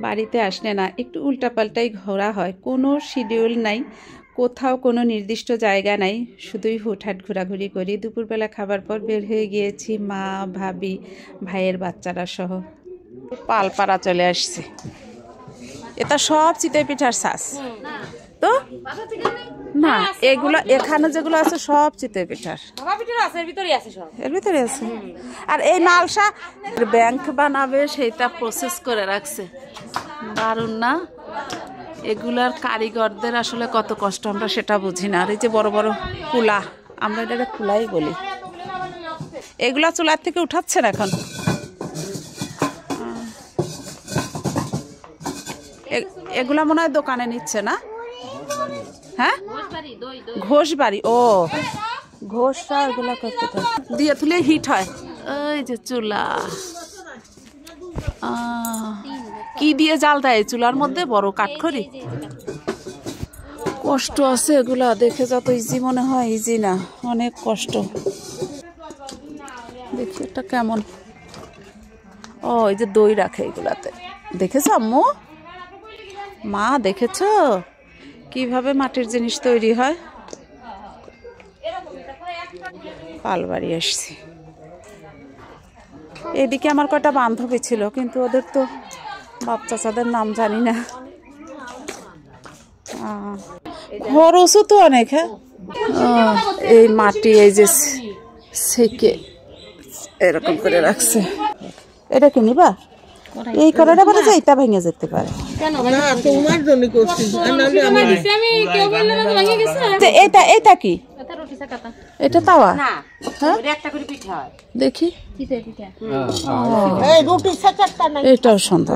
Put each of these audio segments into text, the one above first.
বাড়িতে আসলে না একটু উল্টাপাল্টাই ঘোরা হয়, কোনো শিডিউল নাই, কোথাও কোনো নির্দিষ্ট জায়গা নাই, শুধুই হুটহাট ঘোরাঘুরি করি। দুপুরবেলা খাবার পর বের হয়ে গিয়েছি মা, ভাবি, ভাইয়ের বাচ্চারা সহ। পালপাড়া চলে আসছে। এটা সব চিতই পিঠার শ্বাস তো না, এগুলো এখানে যেগুলো আছে সব চিতই পিঠার, এর ভিতরে আছে। আর এই মালসা ব্যাংক বানাবে সেটা প্রসেস করে রাখছে, দারুণ না? এগুলার কারিগরদের আসলে কত কষ্ট আমরা সেটা বুঝি না। আর এই যে বড় বড় কুলা, আমরা এটা কুলাই বলি, এগুলা চুলার থেকে উঠাচ্ছেন এখন। এগুলা মনে হয় দোকানে নিচ্ছে না? হ্যাঁ, ঘোষবাড়ি। ও ঘোষরা এগুলা করতে দিয়ে তুলে হিট হয়। ওই যে চুলা, কি দিয়ে জাল দেয় চুলার মধ্যে? বড় কাঠখড়ি। কষ্ট আছে এগুলা, দেখে যত ইজি মনে হয় ইজি না, অনেক কষ্ট। দেখি এটা কেমন। ও এই যে দই রাখে এগুলাতে, দেখেছো আম্মু? মা দেখেছ কিভাবে মাটির জিনিস তৈরি হয়? পালবাড়ি আসছি। এদিকে আমার কটা বান্ধবী ছিল, কিন্তু ওদের তো বাপ চাচাদের নাম জানি না। খরচও তো অনেক। হ্যাঁ, এই মাটি এই যে সেকে এরকম করে রাখছে। এটা কি নিবা? এই কড়াটা বলে যে এটা ভেঙে যেতে পারে। এটা এটা কি? এটা তাওয়া? দেখি, এটাও সুন্দর।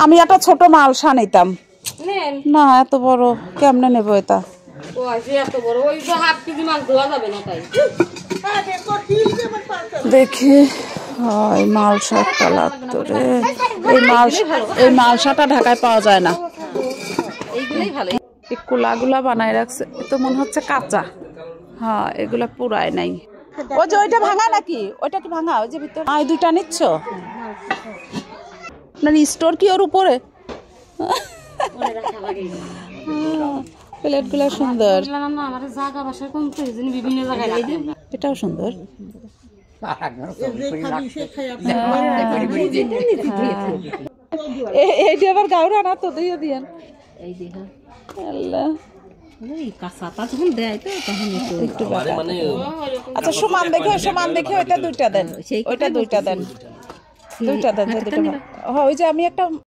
আমি একটা ছোট মালসা নিতাম না, এত বড় কেমনে নেবো এটা? দেখি মালসা একটা লাগতো রে। এই মালসাটা ঢাকায় পাওয়া যায় না। এই কুলাগুলা বানায় রাখছে, তো মনে হচ্ছে কাঁচা। হ্যাঁ, এগুলা পুরায় নাই। ওই যে ওইটা ভাঙা নাকি? ওইটা কি ভাঙা? ওই যে ভিতরে এই দুইটা নিচ্ছ? আপনার স্টোর কি ওর উপরে? প্লেট গুলা সুন্দর, এটাও সুন্দর। এইটা আবার গাউরা না তো, দিয়ে দিয়েন। আচ্ছা সমান দেখে, সমান দেখে ওইটা দুইটা দেন, ওইটা দুইটা দেন, দুইটা দেন। ওই যে আমি একটা